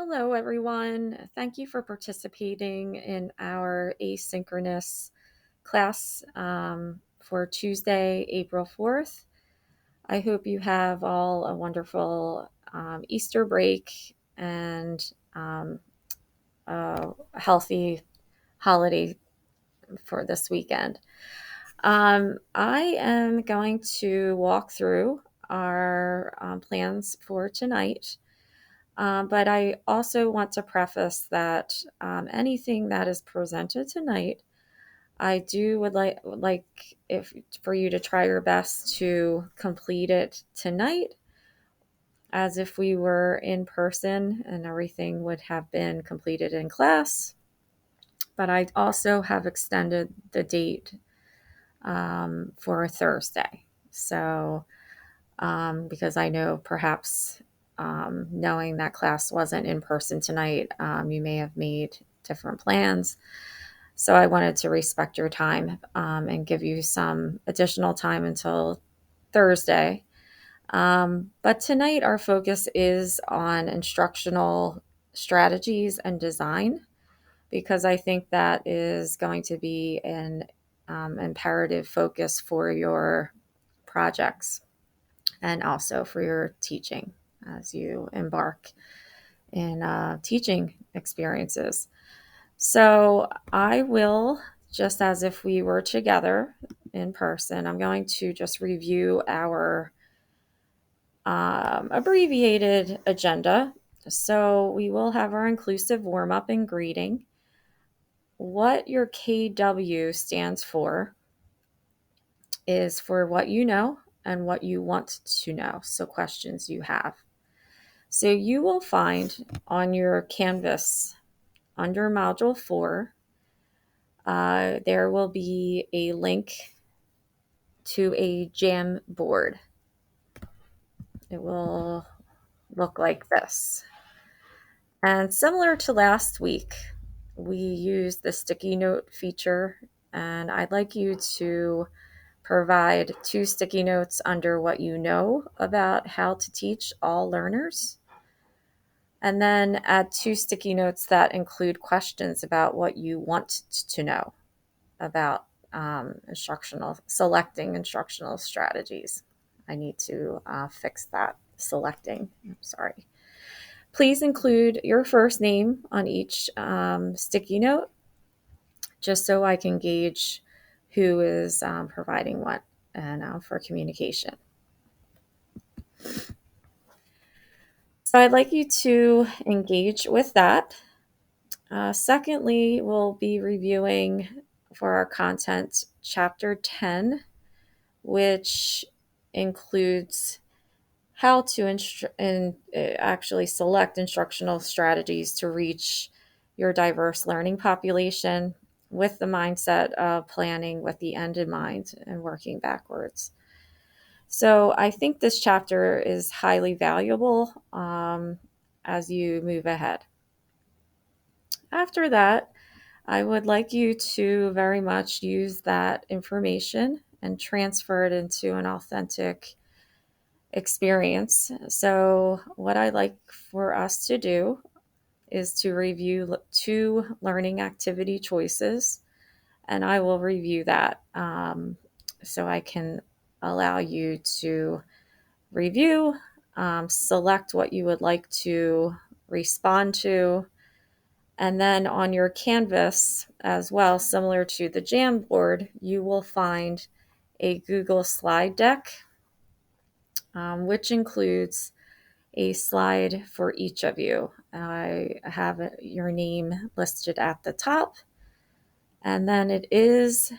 Hello, everyone. Thank you for participating in our asynchronous class for Tuesday, April 4th. I hope you have all a wonderful Easter break and a healthy holiday for this weekend. I am going to walk through our plans for tonight. But I also want to preface that anything that is presented tonight, I do would like if for you to try your best to complete it tonight, as if we were in person and everything would have been completed in class. But I also have extended the date for Thursday, so because I know perhaps knowing that class wasn't in person tonight, you may have made different plans. So I wanted to respect your time and give you some additional time until Thursday. But tonight, our focus is on instructional strategies and design, because I think that is going to be an imperative focus for your projects and also for your teaching as you embark in teaching experiences. So I will, just as if we were together in person, I'm going to just review our abbreviated agenda. So we will have our inclusive warm up and greeting. What your KW stands for is for what you know and what you want to know. So questions you have. So you will find on your Canvas under Module 4, there will be a link to a Jam board. It will look like this. And similar to last week, we used the sticky note feature, and I'd like you to provide 2 sticky notes under what you know about how to teach all learners, and then add 2 sticky notes that include questions about what you want to know about selecting instructional strategies. I need to fix that selecting. I'm sorry. Please include your first name on each sticky note, just so I can gauge who is providing what and for communication. So I'd like you to engage with that. Secondly, we'll be reviewing for our content Chapter 10, which includes how to actually select instructional strategies to reach your diverse learning population with the mindset of planning with the end in mind and working backwards. So I think this chapter is highly valuable as you move ahead. After that, I would like you to very much use that information and transfer it into an authentic experience. So, what I'd like for us to do is to review 2 learning activity choices, and I will review that so I can allow you to review, select what you would like to respond to, and then on your Canvas as well, similar to the Jamboard, you will find a Google slide deck, which includes a slide for each of you. I have your name listed at the top, and then it is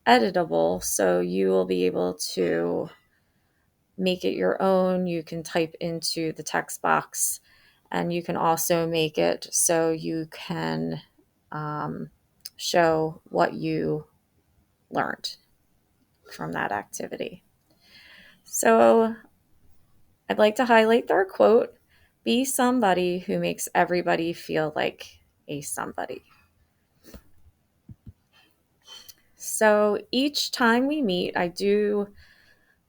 editable, so you will be able to make it your own. You can type into the text box, and you can also make it so you can show what you learned from that activity. So I'd like to highlight their quote: be somebody who makes everybody feel like a somebody. So each time we meet, I do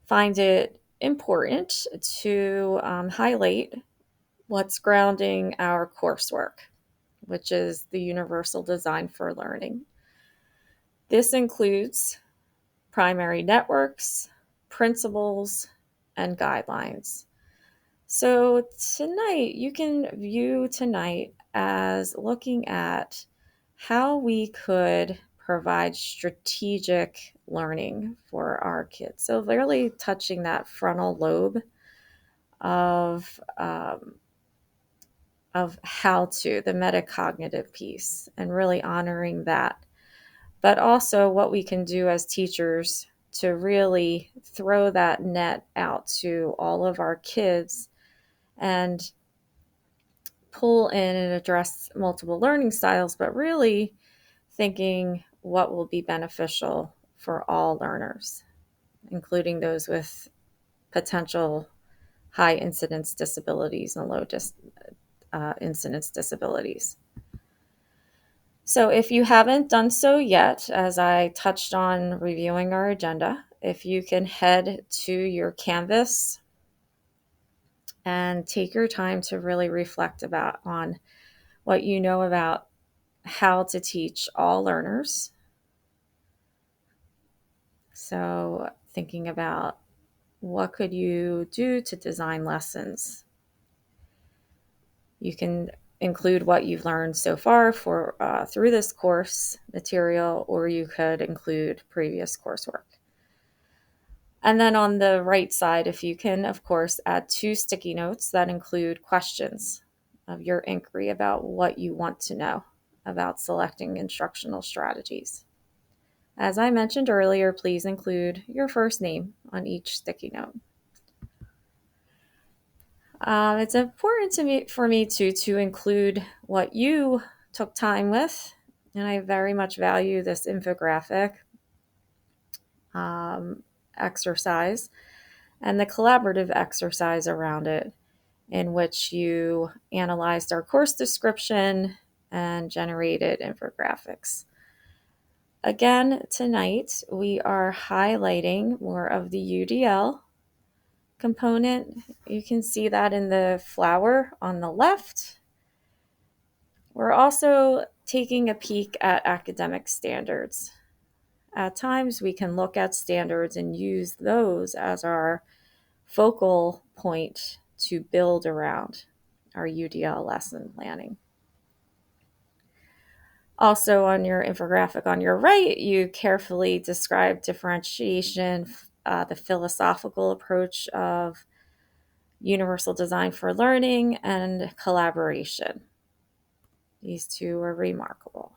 find it important to highlight what's grounding our coursework, which is the universal design for learning. This includes primary networks, principles, and guidelines. So tonight, you can view tonight as looking at how we could provide strategic learning for our kids. So really touching that frontal lobe of how to, the metacognitive piece, and really honoring that. But also what we can do as teachers to really throw that net out to all of our kids and pull in and address multiple learning styles, but really thinking what will be beneficial for all learners, including those with potential high incidence disabilities and low incidence disabilities. So if you haven't done so yet, as I touched on reviewing our agenda, if you can head to your Canvas and take your time to really reflect on what you know about how to teach all learners. So thinking about what could you do to design lessons. You can include what you've learned so far through this course material, or you could include previous coursework. And then on the right side, if you can, of course, add 2 sticky notes that include questions of your inquiry about what you want to know about selecting instructional strategies. As I mentioned earlier, please include your first name on each sticky note. It's important for me to include what you took time with, and I very much value this infographic exercise and the collaborative exercise around it, in which you analyzed our course description and generated infographics. Again, tonight we are highlighting more of the UDL component. You can see that in the flower on the left. We're also taking a peek at academic standards. At times, we can look at standards and use those as our focal point to build around our UDL lesson planning. Also, on your infographic on your right, you carefully describe differentiation, the philosophical approach of universal design for learning, and collaboration. These 2 are remarkable.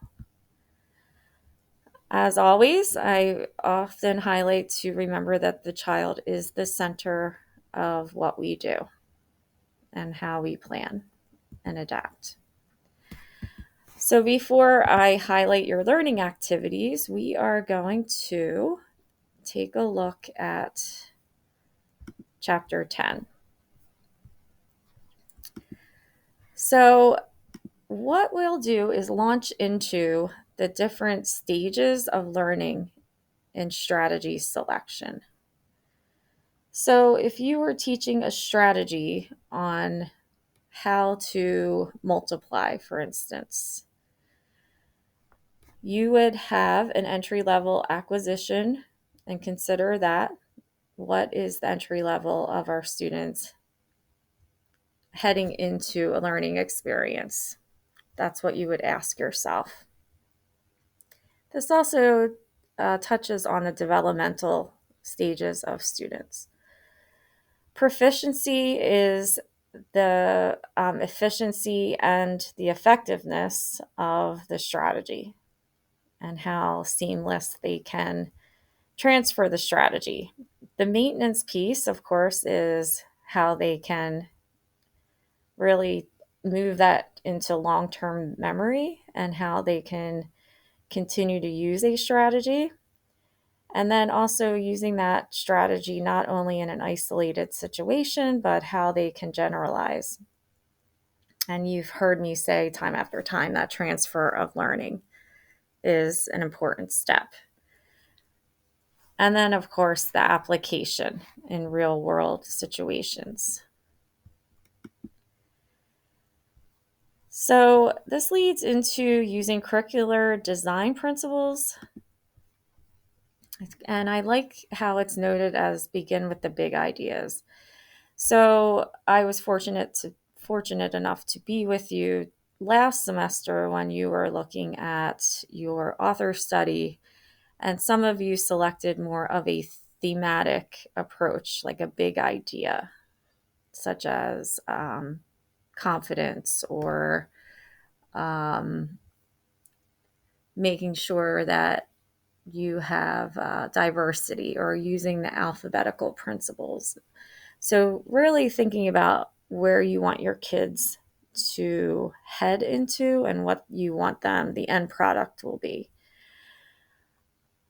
As always, I often highlight to remember that the child is the center of what we do and how we plan and adapt. So before I highlight your learning activities, we are going to take a look at Chapter 10. So what we'll do is launch into the different stages of learning in strategy selection. So if you were teaching a strategy on how to multiply, for instance, you would have an entry-level acquisition and consider that. What is the entry level of our students heading into a learning experience? That's what you would ask yourself. This also touches on the developmental stages of students. Proficiency is the efficiency and the effectiveness of the strategy and how seamless they can transfer the strategy. The maintenance piece, of course, is how they can really move that into long-term memory and how they can continue to use a strategy. And then also using that strategy not only in an isolated situation, but how they can generalize. And you've heard me say time after time that transfer of learning is an important step. And then, of course, the application in real world situations. So this leads into using curricular design principles. And I like how it's noted as begin with the big ideas. So I was fortunate enough to be with you last semester when you were looking at your author study, and some of you selected more of a thematic approach, like a big idea, such as confidence or um, making sure that you have diversity or using the alphabetical principles. So, really thinking about where you want your kids to head into and what you want them, the end product will be.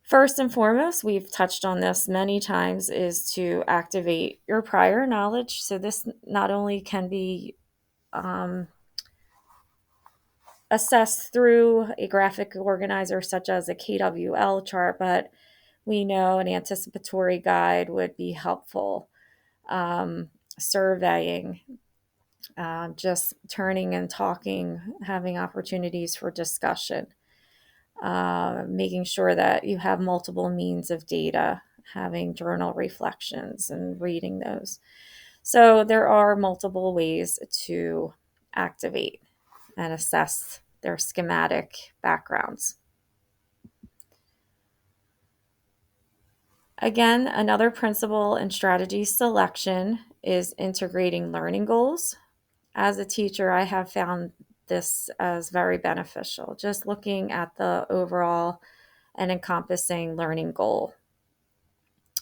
First and foremost, we've touched on this many times, is to activate your prior knowledge. So, this not only can be um, assessed through a graphic organizer such as a KWL chart, but we know an anticipatory guide would be helpful. Surveying, just turning and talking, having opportunities for discussion, making sure that you have multiple means of data, having journal reflections and reading those. So there are multiple ways to activate and assess their schematic backgrounds. Again, another principle in strategy selection is integrating learning goals. As a teacher, I have found this as very beneficial, just looking at the overall and encompassing learning goal.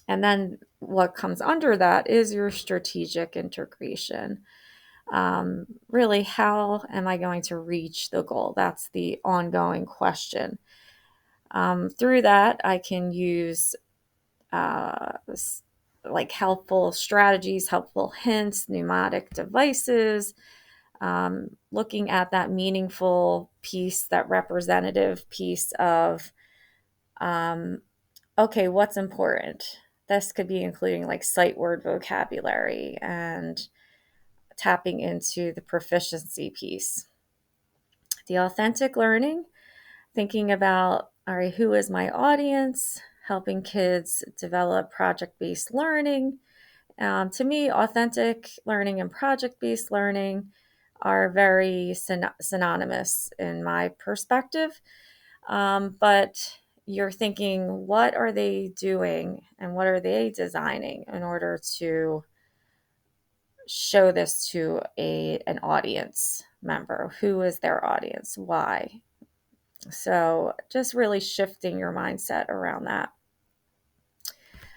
And then what comes under that is your strategic integration. Really, how am I going to reach the goal? That's the ongoing question. Through that, I can use like helpful strategies, helpful hints, mnemonic devices, looking at that meaningful piece, that representative piece of, okay, what's important? This could be including like sight word vocabulary and tapping into the proficiency piece. The authentic learning, thinking about, all right, who is my audience? Helping kids develop project based learning. To me, authentic learning and project based learning are very synonymous in my perspective. But you're thinking, what are they doing and what are they designing in order to show this to an audience member? Who is their audience? Why? So just really shifting your mindset around that.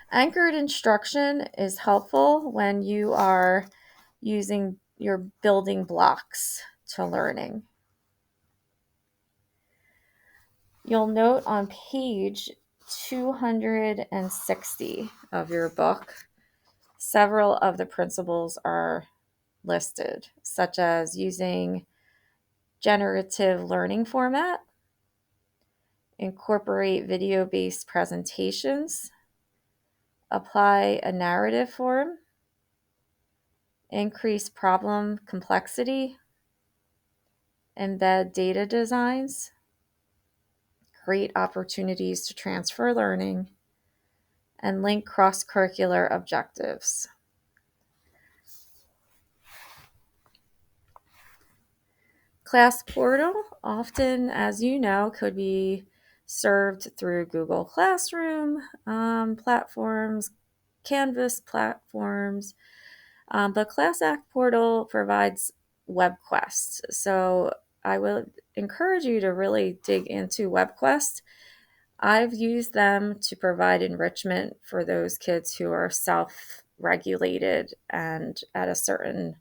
Anchored instruction is helpful when you are using your building blocks to learning. You'll note on page 260 of your book, several of the principles are listed, such as using generative learning format, incorporate video-based presentations, apply a narrative form, increase problem complexity, embed data designs, create opportunities to transfer learning, and link cross-curricular objectives. Class Portal, often, as you know, could be served through Google Classroom platforms, Canvas platforms, but Class Act Portal provides WebQuest. So I would encourage you to really dig into WebQuest. I've used them to provide enrichment for those kids who are self-regulated and at a certain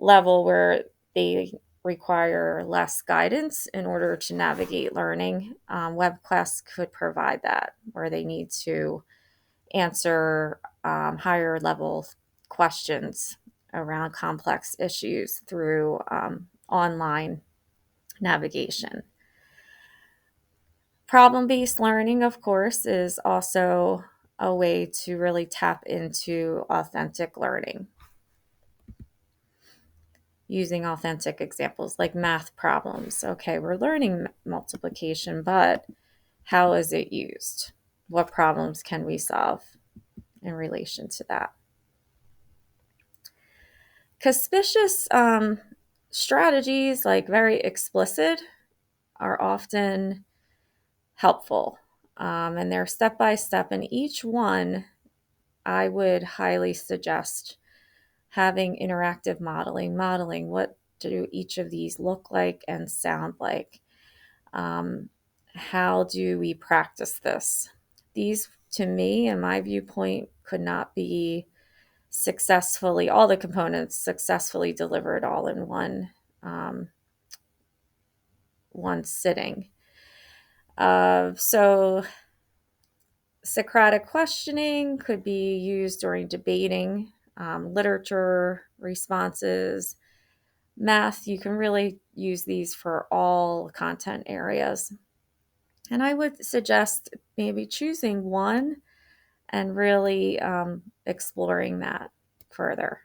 level where they require less guidance in order to navigate learning. WebQuest could provide that, where they need to answer higher level questions around complex issues through online navigation. Problem-based learning, of course, is also a way to really tap into authentic learning. using authentic examples like math problems. Okay, we're learning multiplication, but how is it used? What problems can we solve in relation to that? Conspicuous strategies, like very explicit, are often helpful. And they're step by step. And each one, I would highly suggest having interactive modeling. What do each of these look like and sound like? How do we practice this? These, to me, in my viewpoint, could not be all the components successfully delivered all in one sitting. So Socratic questioning could be used during debating, literature responses, math. You can really use these for all content areas. And I would suggest maybe choosing one and really exploring that further.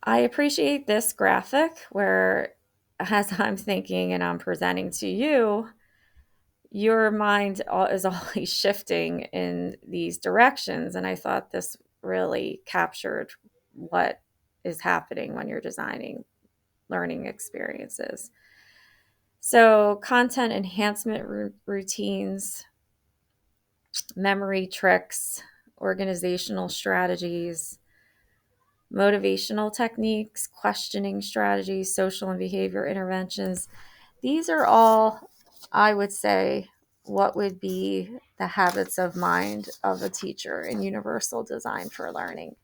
I appreciate this graphic where, as I'm thinking and I'm presenting to you, your mind is always shifting in these directions. And I thought this really captured what is happening when you're designing learning experiences. So, content enhancement routines, memory tricks, organizational strategies, motivational techniques, questioning strategies, social and behavior interventions. These are all, I would say, what would be the habits of mind of a teacher in universal design for learning.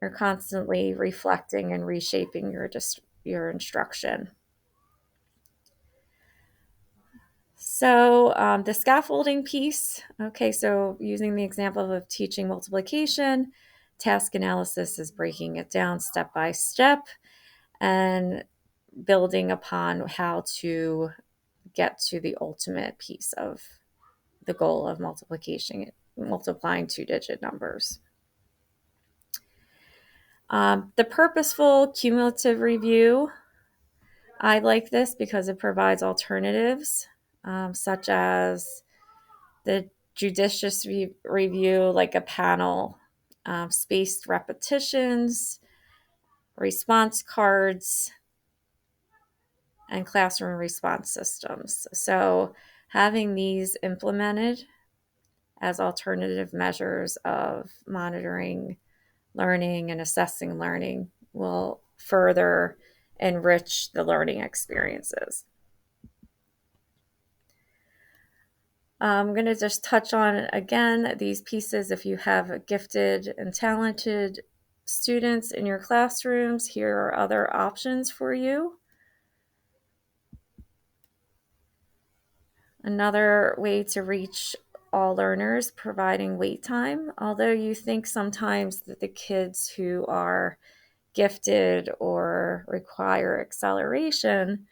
You're constantly reflecting and reshaping your instruction. So the scaffolding piece, okay, so using the example of teaching multiplication, task analysis is breaking it down step by step and building upon how to get to the ultimate piece of the goal of multiplying two-digit numbers. The purposeful cumulative review, I like this because it provides alternatives, such as the judicious review, like a panel, spaced repetitions, response cards, and classroom response systems. So having these implemented as alternative measures of monitoring learning and assessing learning will further enrich the learning experiences. I'm going to just touch on again these pieces. If you have gifted and talented students in your classrooms, here are other options for you. Another way to reach all learners, providing wait time. Although you think sometimes that the kids who are gifted or require acceleration,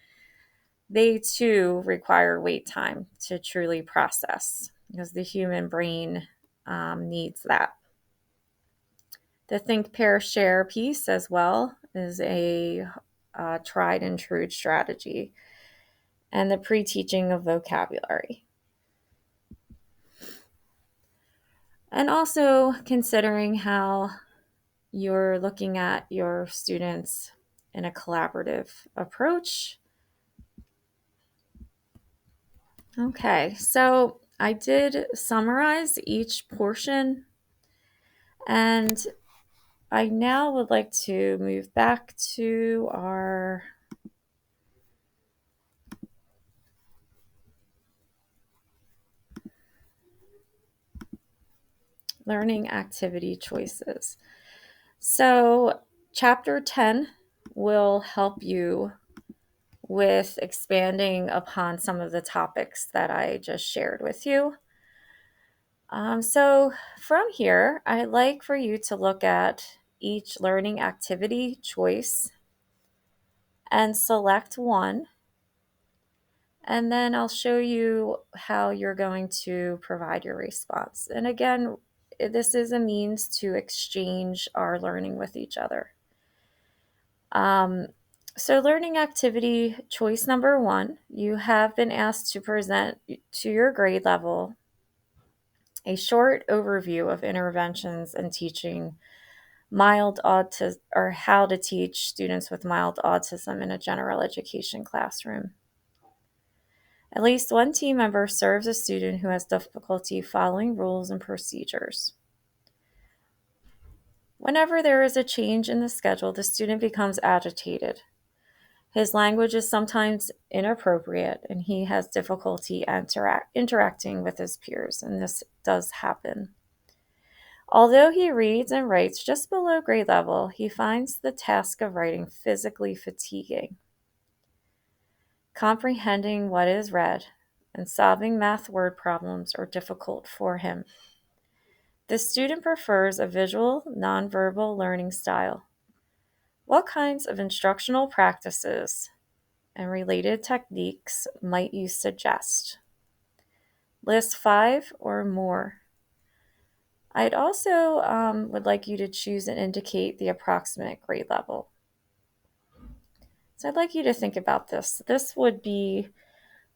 they too require wait time to truly process, because the human brain needs that. The think, pair, share piece as well is a tried and true strategy, and the pre-teaching of vocabulary. And also considering how you're looking at your students in a collaborative approach. Okay, so I did summarize each portion, and I now would like to move back to our learning activity choices. So chapter 10 will help you with expanding upon some of the topics that I just shared with you. So from here, I'd like for you to look at each learning activity choice and select one. And then I'll show you how you're going to provide your response. And again, this is a means to exchange our learning with each other. So learning activity choice number 1, you have been asked to present to your grade level a short overview of interventions in teaching mild autism, or how to teach students with mild autism in a general education classroom. At least one team member serves a student who has difficulty following rules and procedures. Whenever there is a change in the schedule, the student becomes agitated. His language is sometimes inappropriate, and he has difficulty interacting with his peers, and this does happen. Although he reads and writes just below grade level, he finds the task of writing physically fatiguing. Comprehending what is read and solving math word problems are difficult for him. The student prefers a visual, nonverbal learning style. What kinds of instructional practices and related techniques might you suggest? List 5 or more. I'd also would like you to choose and indicate the approximate grade level. So I'd like you to think about this. This would be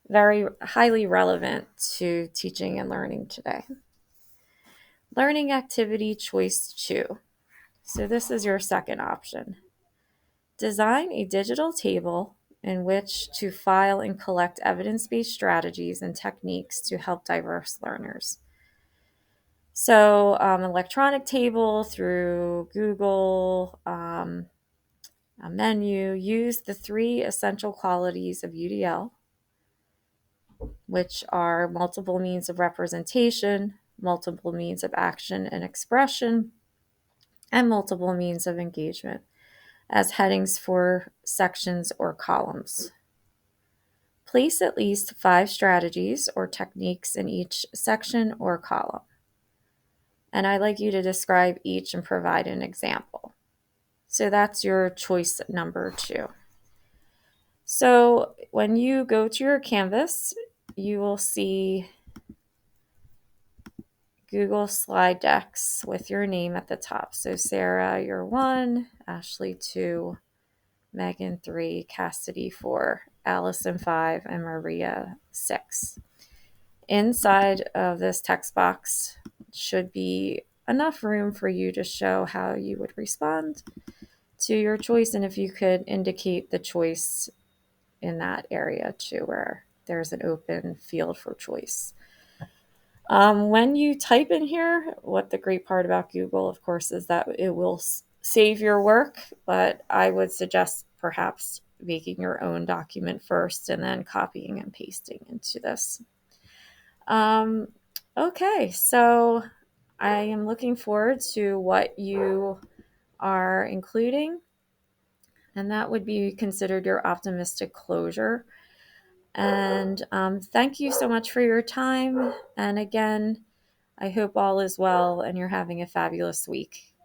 very highly relevant to teaching and learning today. Learning activity choice 2. So this is your second option. Design a digital table in which to file and collect evidence-based strategies and techniques to help diverse learners. So electronic table through Google, a menu. Use the 3 essential qualities of UDL, which are multiple means of representation, multiple means of action and expression, and multiple means of engagement as headings for sections or columns. Place at least 5 strategies or techniques in each section or column. And I'd like you to describe each and provide an example. So that's your choice number 2. So when you go to your Canvas, you will see Google slide decks with your name at the top. So Sarah, you're 1, Ashley 2, Megan 3, Cassidy 4, Allison 5, and Maria 6. Inside of this text box should be enough room for you to show how you would respond to your choice, and if you could indicate the choice in that area too, where there's an open field for choice. When you type in here, what the great part about Google, of course, is that it will save your work, but I would suggest perhaps making your own document first and then copying and pasting into this. Okay, so I am looking forward to what you are including, and that would be considered your optimistic closure. And thank you so much for your time. And again, I hope all is well and you're having a fabulous week.